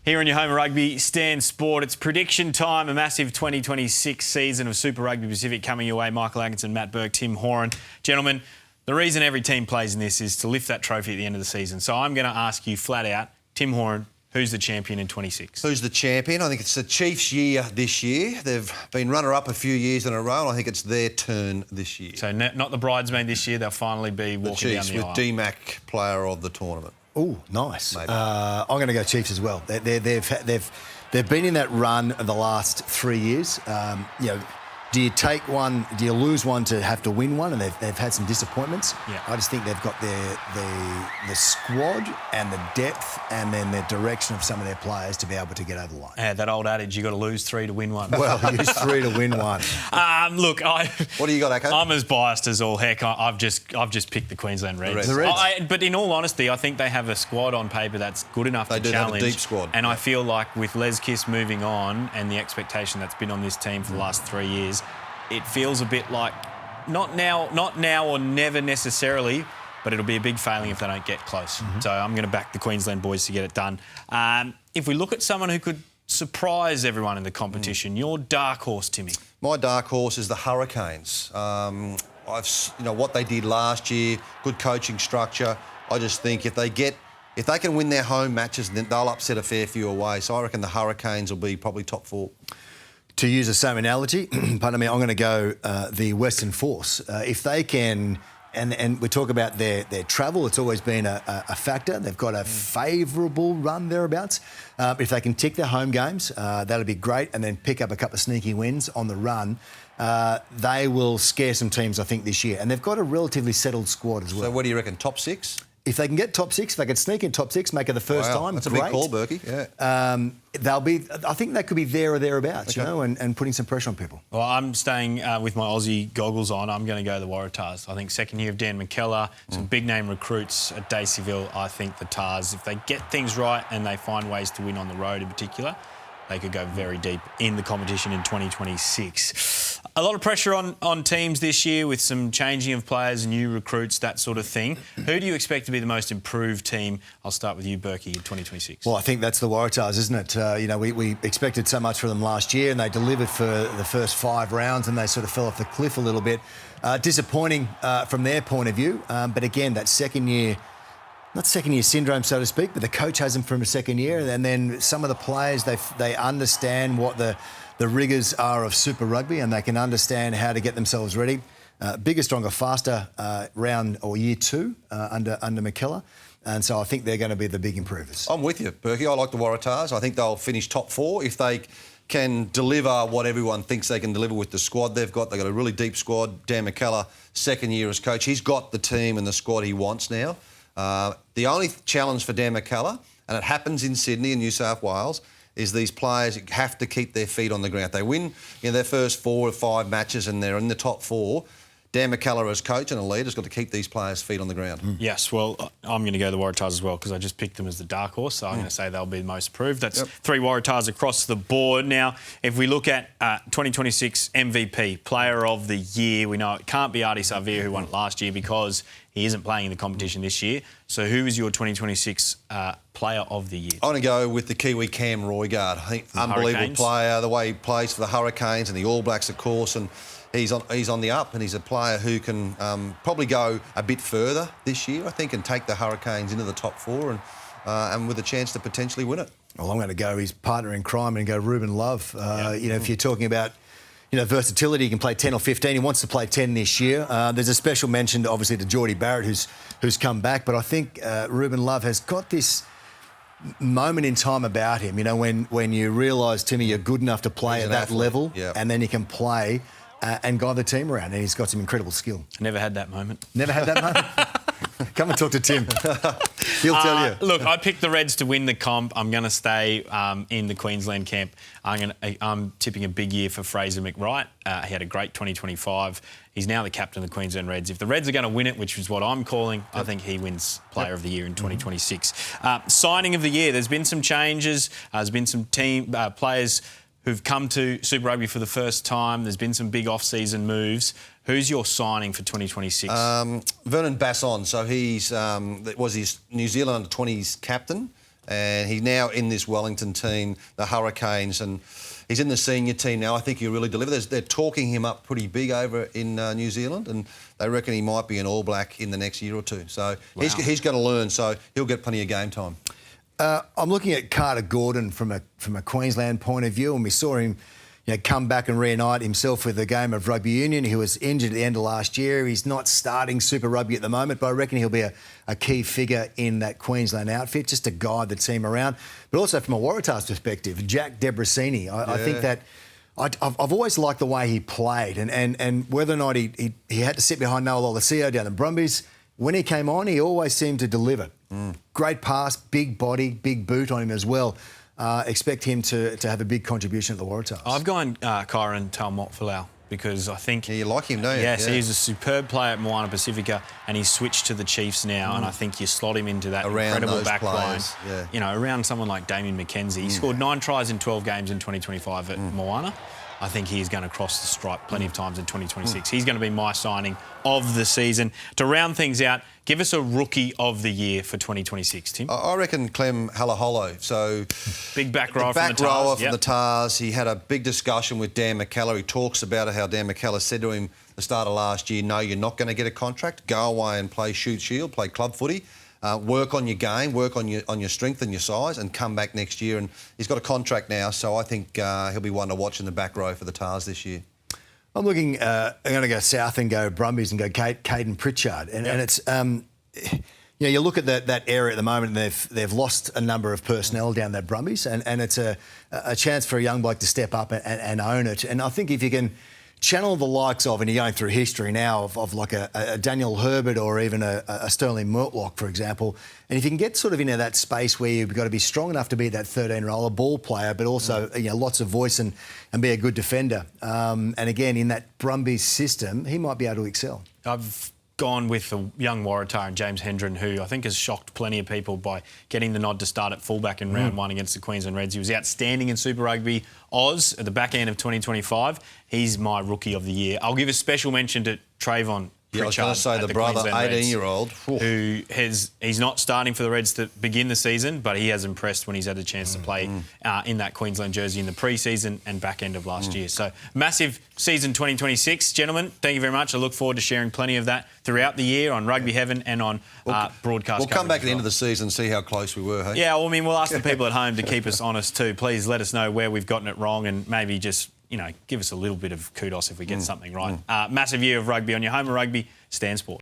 Here on your home of rugby, Stan Sport, it's prediction time, a massive 2026 season of Super Rugby Pacific coming your way. Michael Atkinson, Matt Burke, Tim Horan. Gentlemen, the reason every team plays in this is to lift that trophy at the end of the season. So I'm going to ask you flat out, Tim Horan, who's the champion in 26? Who's the champion? I think it's the Chiefs' year this year. They've been runner-up a few years in a row, and I think it's their turn this year. So not the bridesmaid this year, they'll finally be walking down the Chiefs aisle. with D-Mac player of the tournament. Oh, nice. Maybe. I'm going to go Chiefs as well. They've been in that run the last 3 years. Do you take one? Do you lose one to have to win one? And they've had some disappointments. Yeah. I just think they've got the squad and the depth and then the direction of some of their players to be able to get over the line. Yeah, that old adage, you got to lose 3 to win 1. Well, use 3 to win 1. Look, What do you got, Acko? I'm as biased as all heck. I've just picked the Queensland Reds. The Reds. But in all honesty, I think they have a squad on paper that's good enough to challenge. They do have a deep squad. And I feel like with Les Kiss moving on and the expectation that's been on this team for the last 3 years, it feels a bit like not now or never necessarily, but it'll be a big failing if they don't get close. So I'm going to back the Queensland boys to get it done. If we look at someone who could surprise everyone in the competition, your dark horse, Timmy. My dark horse is the Hurricanes. What they did last year, good coaching structure. I just think if they can win their home matches, then they'll upset a fair few away. So I reckon the Hurricanes will be probably top 4. To use the same analogy, pardon me, I'm going to go the Western Force. If they can, and we talk about their travel, it's always been a factor. They've got a favourable run thereabouts. If they can tick their home games, that'll be great, and then pick up a couple of sneaky wins on the run. They will scare some teams, I think, this year. And they've got a relatively settled squad as well. So what do you reckon, top 6? If they can get top 6, if they can sneak in top 6, make it the first time, that's great. a big call, Berkey. Yeah. I think they could be there or thereabouts, and putting some pressure on people. Well, I'm staying with my Aussie goggles on. I'm going to go the Waratahs. I think second year of Dan McKellar, some big-name recruits at Daceyville. I think the Tars, if they get things right and they find ways to win on the road in particular, they could go very deep in the competition in 2026. A lot of pressure on teams this year with some changing of players, new recruits, that sort of thing. Who do you expect to be the most improved team? I'll start with you, Berkey, in 2026. Well, I think that's the Waratahs, isn't it? We expected so much from them last year and they delivered for the first 5 rounds and they sort of fell off the cliff a little bit. Disappointing from their point of view. But again, that second year... Not second-year syndrome, so to speak, but the coach has them from a second year, and then some of the players, they understand what the rigours are of Super Rugby, and they can understand how to get themselves ready. Bigger, stronger, faster round or year 2 under McKellar, and so I think they're going to be the big improvers. I'm with you, Berkey. I like the Waratahs. I think they'll finish top 4 if they can deliver what everyone thinks they can deliver with the squad they've got. They've got a really deep squad. Dan McKellar, second year as coach, he's got the team and the squad he wants now. The only challenge for Dan McKellar, and it happens in Sydney and New South Wales, is these players have to keep their feet on the ground. They win their first 4 or 5 matches and they're in the top 4. Dan McKellar as coach and a leader has got to keep these players' feet on the ground. Yes, well, I'm going to go the Waratahs as well because I just picked them as the dark horse, so I'm going to say they'll be the most approved. That's 3 Waratahs across the board. Now, if we look at 2026 MVP, Player of the Year, we know it can't be Artie Savia who won it last year because he isn't playing in the competition this year. So who is your 2026 Player of the Year? I'm going to go with the Kiwi Cam Roigard. I think unbelievable player, the way he plays for the Hurricanes and the All Blacks, of course, and he's on the up, and he's a player who can probably go a bit further this year, I think, and take the Hurricanes into the top 4 and with a chance to potentially win it. Well, I'm going to go his partner in crime and go Ruben Love. If you're talking about versatility, he can play 10 or 15. He wants to play 10 this year. There's a special mention, obviously, to Geordie Barrett, who's come back. But I think Ruben Love has got this moment in time about him. When you realise, Timmy, you're good enough to play at that level, and then you can play and guide the team around. And he's got some incredible skill. Never had that moment. Never had that moment? Come and talk to Tim. He'll tell you. Look, I picked the Reds to win the comp. I'm going to stay in the Queensland camp. I'm tipping a big year for Fraser McWright. He had a great 2025. He's now the captain of the Queensland Reds. If the Reds are going to win it, which is what I'm calling, I think he wins Player of the Year in 2026. Signing of the year. There's been some changes. There's been some team players who've come to Super Rugby for the first time. There's been some big off-season moves. Who's your signing for 2026? Vernon Basson. So he's was his New Zealand under-20s captain. And he's now in this Wellington team, the Hurricanes, and he's in the senior team now. I think he'll really deliver. They're talking him up pretty big over in New Zealand, and they reckon he might be an All Black in the next year or two. So he's going to learn, so he'll get plenty of game time. I'm looking at Carter Gordon from a Queensland point of view, and we saw him come back and reunite himself with the game of rugby union. He was injured at the end of last year. He's not starting Super Rugby at the moment, but I reckon he'll be a key figure in that Queensland outfit, just to guide the team around. But also from a Waratahs perspective, Jack Debrasini, I think that I've always liked the way he played, and whether or not he had to sit behind Noah Lolesio down the Brumbies, when he came on, he always seemed to deliver. Great pass, big body, big boot on him as well. Expect him to have a big contribution at the Waratahs. I've gone Kyron Talmotfalau because I think... Yeah, you like him, don't you? Yes, he's a superb player at Moana Pacifica, and he's switched to the Chiefs now, and I think you slot him into that incredible back line. Around someone like Damien McKenzie. He scored 9 tries in 12 games in 2025 at Moana. I think he's going to cross the stripe plenty of times in 2026. He's going to be my signing of the season. To round things out, give us a rookie of the year for 2026, Tim. I reckon Clem Halaholo. So big back rower from the Tars. He had a big discussion with Dan McKellar. He talks about how Dan McKellar said to him at the start of last year, no, you're not going to get a contract. Go away and play shoot shield, play club footy. Work on your game, work on your strength and your size, and come back next year. And he's got a contract now, so I think he'll be one to watch in the back row for the Tars this year. I'm looking. I'm going to go south and go Brumbies and go Caden Pritchard, and it's you look at that area at the moment, and they've lost a number of personnel down that Brumbies, and it's a chance for a young bloke to step up and own it. And I think if you can channel the likes of, and you're going through history now of like a Daniel Herbert or even a Sterling Murtlock, for example, and if you can get sort of into that space where you've got to be strong enough to be that 13-roller ball player, but also lots of voice and be a good defender. And again, in that Brumbies system, he might be able to excel. I've gone with the young Waratah and James Hendren, who I think has shocked plenty of people by getting the nod to start at fullback in round 1 against the Queensland Reds. He was outstanding in Super Rugby Oz at the back end of 2025. He's my rookie of the year. I'll give a special mention to Trayvon Pritchard. I was going to say the brother, 18-year-old. Who he's not starting for the Reds to begin the season, but he has impressed when he's had a chance to play in that Queensland jersey in the pre-season and back end of last year. So massive season 2026. Gentlemen, thank you very much. I look forward to sharing plenty of that throughout the year on Rugby Heaven and on broadcast. We'll come back at the end of the season and see how close we were, hey? Yeah, well, I mean, we'll ask the people at home to keep us honest too. Please let us know where we've gotten it wrong and maybe just, give us a little bit of kudos if we get something right. Massive year of rugby on your home of rugby, Stan Sport.